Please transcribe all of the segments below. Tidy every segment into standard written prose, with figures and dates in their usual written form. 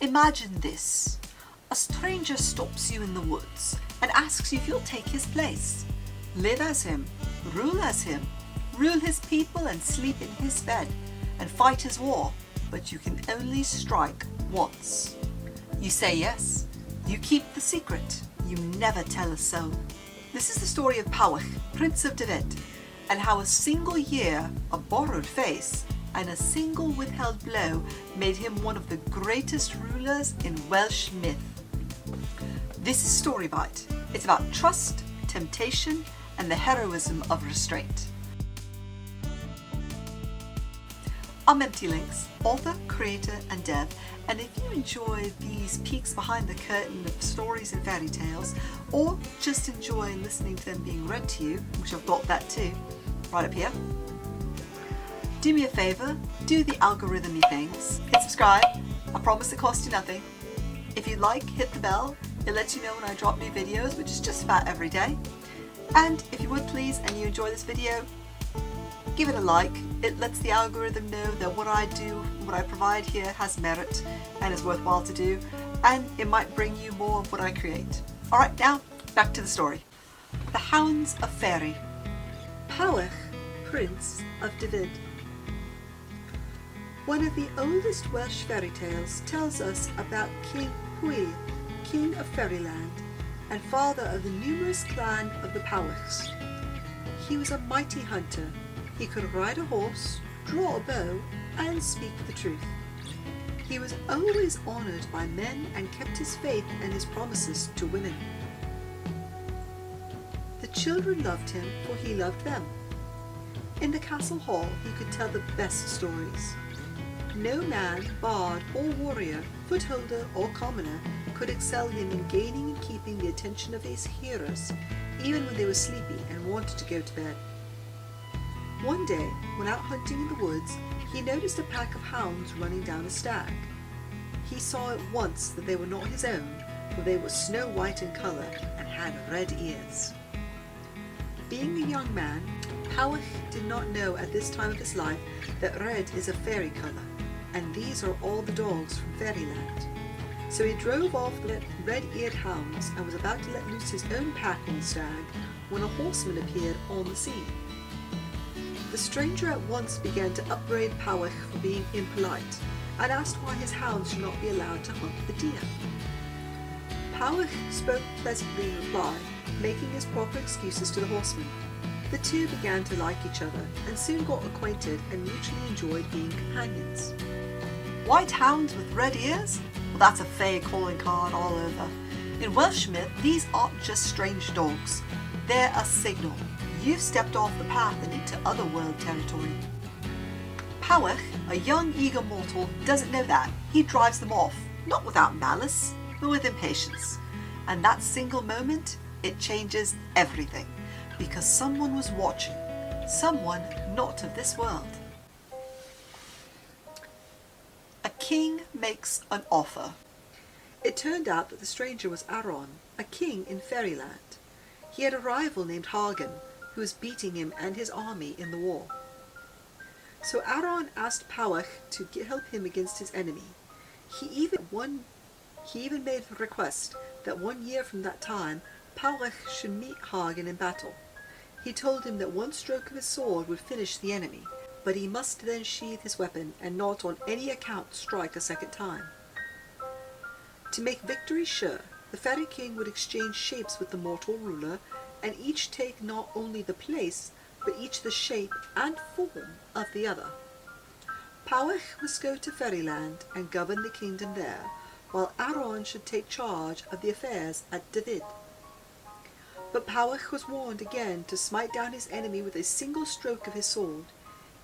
Imagine this. A stranger stops you in the woods and asks you if you'll take his place. Live as him, rule his people and sleep in his bed, and fight his war, but you can only strike once. You say yes. You keep the secret. You never tell a soul. This is the story of Powell, Prince of Dyfed, and how a single year, a borrowed face, and a single withheld blow made him one of the greatest rulers in Welsh myth. This is Storybite. It's about trust, temptation, and the heroism of restraint. I'm Lynx, author, creator, and dev, and if you enjoy these peeks behind the curtain of stories and fairy tales, or just enjoy listening to them being read to you, which I've got that too, right up here, do me a favour, do the algorithmy things, hit subscribe. I promise it costs you nothing. If you like, hit the bell. It lets you know when I drop new videos, which is just about every day. And if you would please, and you enjoy this video, give it a like. It lets the algorithm know that what I do, what I provide here has merit and is worthwhile to do, and it might bring you more of what I create. Alright, now back to the story. The Hounds of Fairy. Powell, Prince of Dyfed. One of the oldest Welsh fairy tales tells us about King Powell, King of Fairyland, and father of the numerous clan of the Powells. He was a mighty hunter. He could ride a horse, draw a bow, and speak the truth. He was always honoured by men and kept his faith and his promises to women. The children loved him, for he loved them. In the castle hall he could tell the best stories. No man, bard or warrior, footholder or commoner could excel him in gaining and keeping the attention of his hearers, even when they were sleepy and wanted to go to bed. One day, when out hunting in the woods, he noticed a pack of hounds running down a stag. He saw at once that they were not his own, for they were snow white in colour and had red ears. Being a young man, Powell did not know at this time of his life that red is a fairy colour, and these are all the dogs from Fairyland. So he drove off the red-eared hounds and was about to let loose his own pack on the stag when a horseman appeared on the scene. The stranger at once began to upbraid Powell for being impolite and asked why his hounds should not be allowed to hunt the deer. Powell spoke pleasantly in reply, making his proper excuses to the horseman. The two began to like each other and soon got acquainted and mutually enjoyed being companions. White hounds with red ears? Well, that's a fair calling card all over. In Welsh myth, these aren't just strange dogs. They're a signal. You've stepped off the path and into otherworld territory. Powell, a young, eager mortal, doesn't know that. He drives them off, not without malice, but with impatience. And that single moment, it changes everything. Because someone was watching, someone not of this world. A king makes an offer. It turned out that the stranger was Aron, a king in Fairyland. He had a rival named Hagen, who was beating him and his army in the war. So Aron asked Powell to help him against his enemy. He even made the request that 1 year from that time, Powell should meet Hagen in battle. He told him that one stroke of his sword would finish the enemy, but he must then sheathe his weapon and not on any account strike a second time. To make victory sure, the fairy king would exchange shapes with the mortal ruler, and each take not only the place, but each the shape and form of the other. Powell must go to Fairyland and govern the kingdom there, while Aron should take charge of the affairs at Dyfed. But Powell was warned again to smite down his enemy with a single stroke of his sword.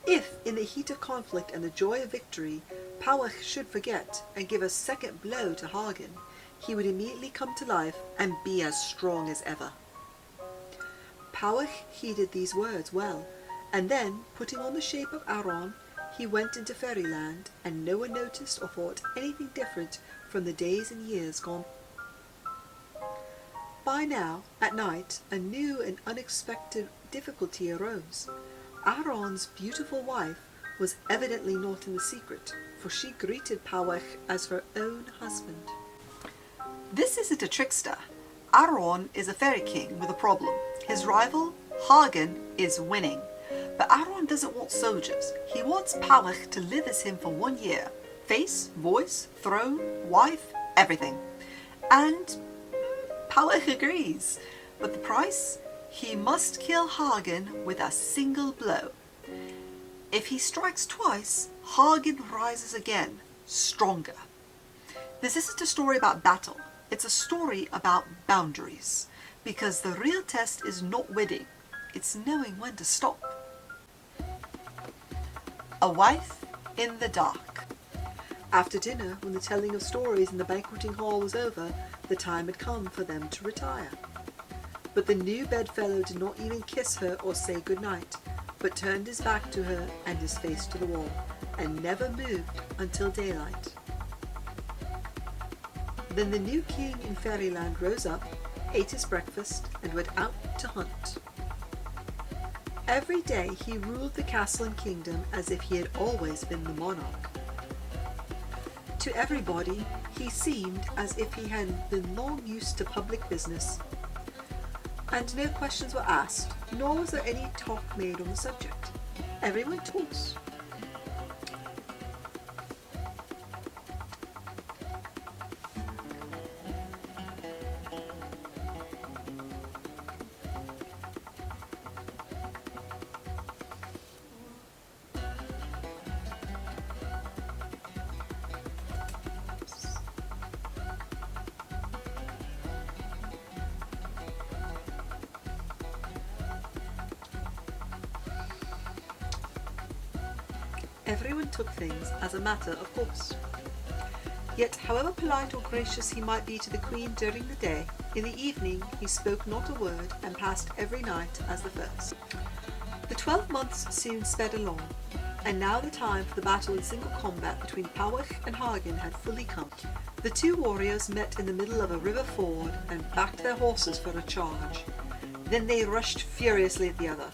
If, in the heat of conflict and the joy of victory, Powell should forget and give a second blow to Hagen, he would immediately come to life and be as strong as ever. Powell heeded these words well, and then, putting on the shape of Aron, he went into Fairyland, and no one noticed or thought anything different from the days and years gone. By now, at night, a new and unexpected difficulty arose. Aron's beautiful wife was evidently not in the secret, for she greeted Powell as her own husband. This isn't a trickster. Aron is a fairy king with a problem. His rival, Hagen, is winning. But Aron doesn't want soldiers. He wants Powell to live as him for 1 year. Face, voice, throne, wife, everything. And Powell agrees. But the price? He must kill Hagen with a single blow. If he strikes twice, Hagen rises again, stronger. This isn't a story about battle. It's a story about boundaries. Because the real test is not winning. It's knowing when to stop. A wife in the dark. After dinner, when the telling of stories in the banqueting hall was over, the time had come for them to retire. But the new bedfellow did not even kiss her or say good night, but turned his back to her and his face to the wall, and never moved until daylight. Then the new king in Fairyland rose up, ate his breakfast, and went out to hunt. Every day he ruled the castle and kingdom as if he had always been the monarch. To everybody, he seemed as if he had been long used to public business, and no questions were asked, nor was there any talk made on the subject. Everyone talks. Everyone took things as a matter of course. Yet, however polite or gracious he might be to the Queen during the day, in the evening he spoke not a word and passed every night as the first. The 12 months soon sped along, and now the time for the battle in single combat between Powell and Hagen had fully come. The two warriors met in the middle of a river ford and backed their horses for a charge. Then they rushed furiously at the other.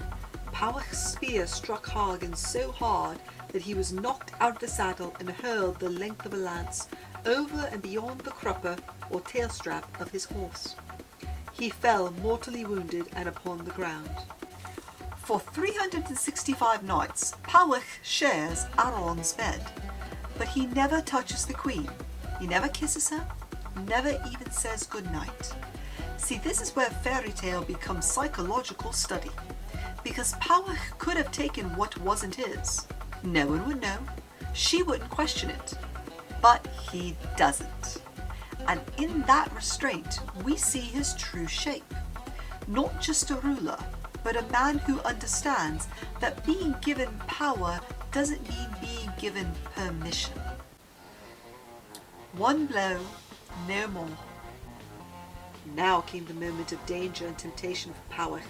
Powell's spear struck Hagen so hard that he was knocked out of the saddle and hurled the length of a lance over and beyond the crupper or tail strap of his horse. He fell mortally wounded and upon the ground. For 365 nights, Powell shares Aron's bed, but he never touches the Queen. He never kisses her, never even says good night. See, this is where fairy tale becomes psychological study, because Powell could have taken what wasn't his. No one would know. She wouldn't question it. But he doesn't. And in that restraint, we see his true shape. Not just a ruler, but a man who understands that being given power doesn't mean being given permission. One blow, no more. Now came the moment of danger and temptation for Powell,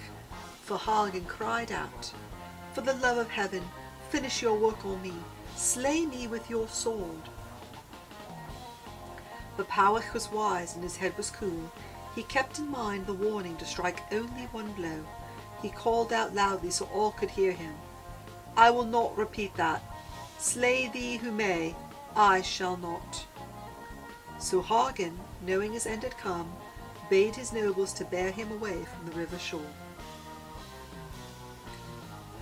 for Hagen cried out, "For the love of heaven, finish your work on me. Slay me with your sword." But Powell was wise and his head was cool. He kept in mind the warning to strike only one blow. He called out loudly so all could hear him, "I will not repeat that. Slay thee who may, I shall not." So Hagen, knowing his end had come, bade his nobles to bear him away from the river shore.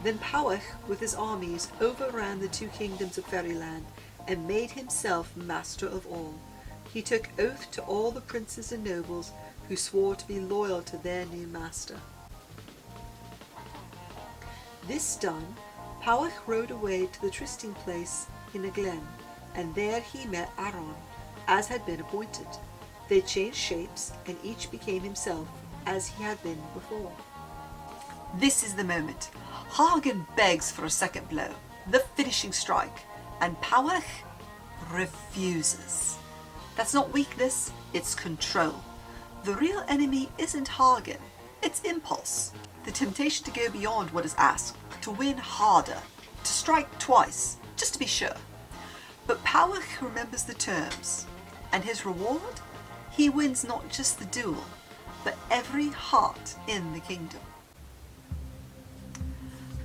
Then Powell, with his armies, overran the two kingdoms of Fairyland and made himself master of all. He took oath to all the princes and nobles who swore to be loyal to their new master. This done, Powell rode away to the trysting place in a glen, and there he met Aron, as had been appointed. They changed shapes, and each became himself as he had been before. This is the moment. Hagen begs for a second blow, the finishing strike, and Powell refuses. That's not weakness, it's control. The real enemy isn't Hagen, it's impulse. The temptation to go beyond what is asked, to win harder, to strike twice, just to be sure. But Powell remembers the terms, and his reward? He wins not just the duel, but every heart in the kingdom.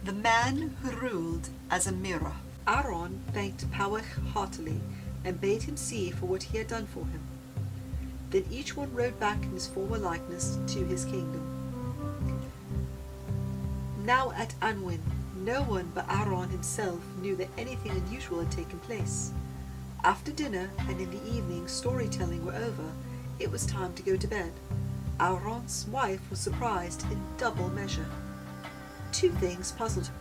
The man who ruled as a mirror. Aaron thanked Powell heartily and bade him see for what he had done for him. Then each one rode back in his former likeness to his kingdom. Now at Anwen, no one but Aaron himself knew that anything unusual had taken place. After dinner and in the evening storytelling were over, it was time to go to bed. Aaron's wife was surprised in double measure. Two things puzzled her.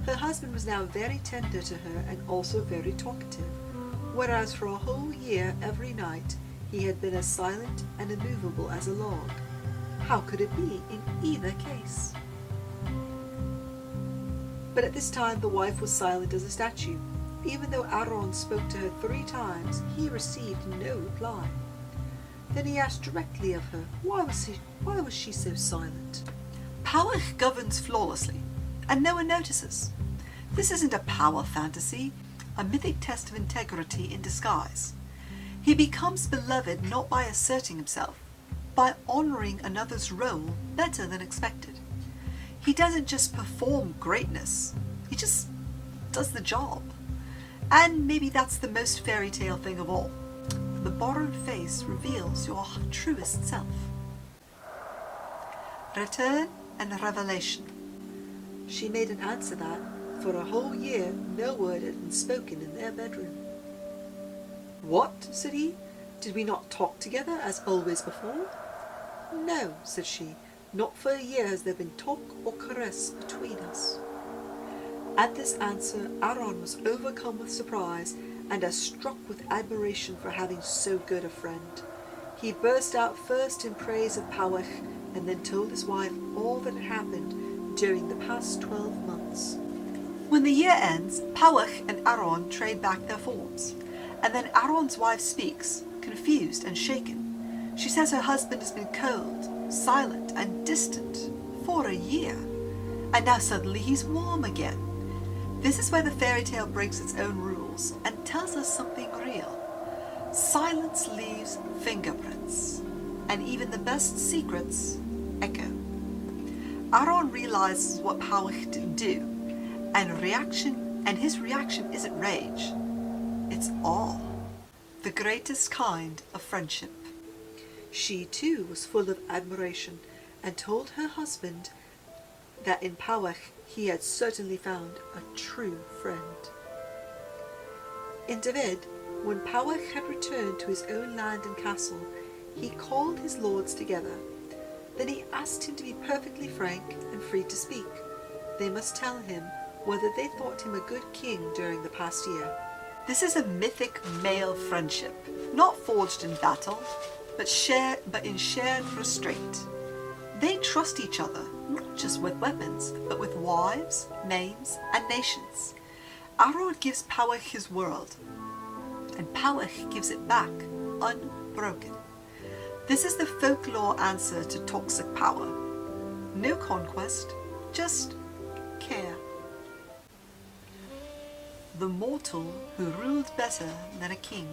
Her husband was now very tender to her and also very talkative, whereas for a whole year every night he had been as silent and immovable as a log. How could it be in either case? But at this time the wife was silent as a statue. Even though Aaron spoke to her 3 times, he received no reply. Then he asked directly of her, why was she so silent? Powell governs flawlessly, and no one notices. This isn't a power fantasy, a mythic test of integrity in disguise. He becomes beloved not by asserting himself, by honouring another's role better than expected. He doesn't just perform greatness, he just does the job. And maybe that's the most fairy tale thing of all. The borrowed face reveals your truest self. Return and revelation. She made an answer that, for a whole year, no word had been spoken in their bedroom. What? Said he. Did we not talk together as always before? No, said she. Not for a year has there been talk or caress between us. At this answer, Aaron was overcome with surprise and as struck with admiration for having so good a friend. He burst out first in praise of Powell and then told his wife all that had happened during the past 12 months. When the year ends, Powell and Aaron trade back their forms, and then Aaron's wife speaks, confused and shaken. She says her husband has been cold, silent and distant for a year, and now suddenly he's warm again. This is where the fairy tale breaks its own rules and tells us something real. Silence leaves fingerprints, and even the best secrets echo. Aaron realizes what Powell didn't do, and his reaction isn't rage. It's awe, the greatest kind of friendship. She too was full of admiration and told her husband that in Powell he had certainly found a true friend. In Dyfed, when Powell had returned to his own land and castle, he called his lords together. Then he asked him to be perfectly frank and free to speak. They must tell him whether they thought him a good king during the past year. This is a mythic male friendship, not forged in battle, but in shared restraint. They trust each other, not just with weapons, but with wives, names, and nations. Aaron gives Powell his world, and Powell gives it back, unbroken. This is the folklore answer to toxic power. No conquest, just care. The mortal who ruled better than a king.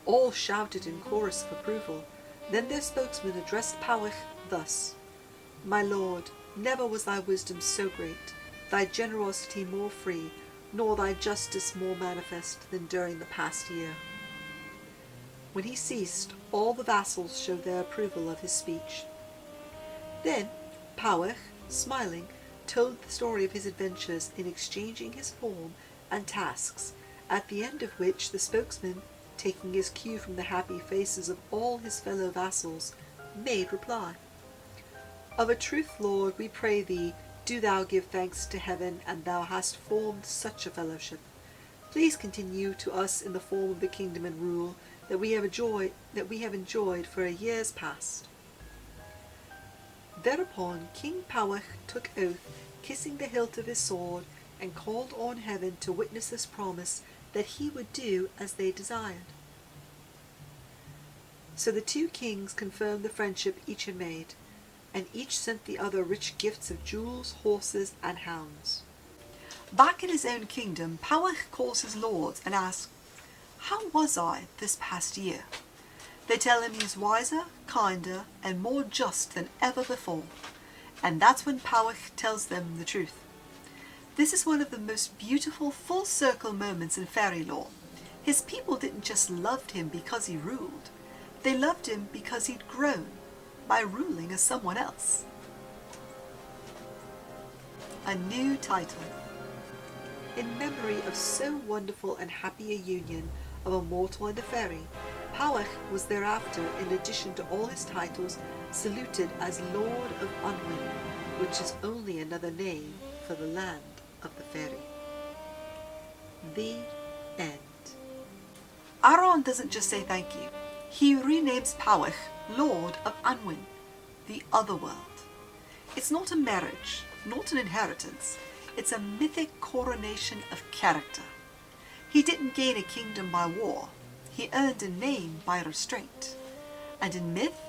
All shouted in chorus of approval. Then their spokesman addressed Powell thus: My lord, never was thy wisdom so great, thy generosity more free, nor thy justice more manifest than during the past year. When he ceased, all the vassals showed their approval of his speech. Then Powell, smiling, told the story of his adventures in exchanging his form and tasks, at the end of which the spokesman, taking his cue from the happy faces of all his fellow vassals, made reply: Of a truth, Lord, we pray thee, do thou give thanks to heaven, and thou hast formed such a fellowship. Please continue to us in the form of the kingdom and rule that we have enjoyed for a years past. Thereupon King Powell took oath, kissing the hilt of his sword, and called on heaven to witness this promise that he would do as they desired. So the two kings confirmed the friendship each had made, and each sent the other rich gifts of jewels, horses, and hounds. Back in his own kingdom, Powell calls his lords and asks, How was I this past year? They tell him he's wiser, kinder, and more just than ever before, and that's when Powell tells them the truth. This is one of the most beautiful full circle moments in fairy lore. His people didn't just love him because he ruled. They loved him because he'd grown by ruling as someone else. A new title. In memory of so wonderful and happy a union of a mortal and a fairy, Powell was thereafter, in addition to all his titles, saluted as Lord of Unwin, which is only another name for the land of the fairy. The end. Aaron doesn't just say thank you. He renames Powell Lord of Unwin, the other world. It's not a marriage, not an inheritance. It's a mythic coronation of character. He didn't gain a kingdom by war. He earned a name by restraint. And in myth,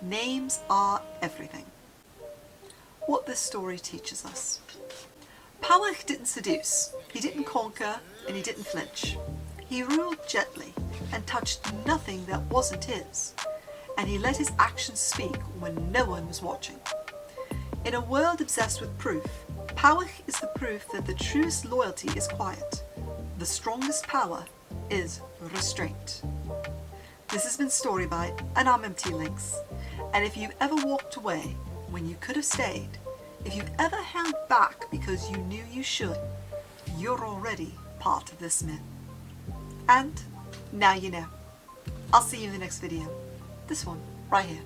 names are everything. What this story teaches us. Powell didn't seduce, he didn't conquer, and he didn't flinch. He ruled gently and touched nothing that wasn't his. And he let his actions speak when no one was watching. In a world obsessed with proof, Powell is the proof that the truest loyalty is quiet. The strongest power is restraint. This has been Storybite, and I'm MT Lynx. And if you've ever walked away when you could have stayed, if you've ever held back because you knew you should, you're already part of this myth. And now you know. I'll see you in the next video. This one right here.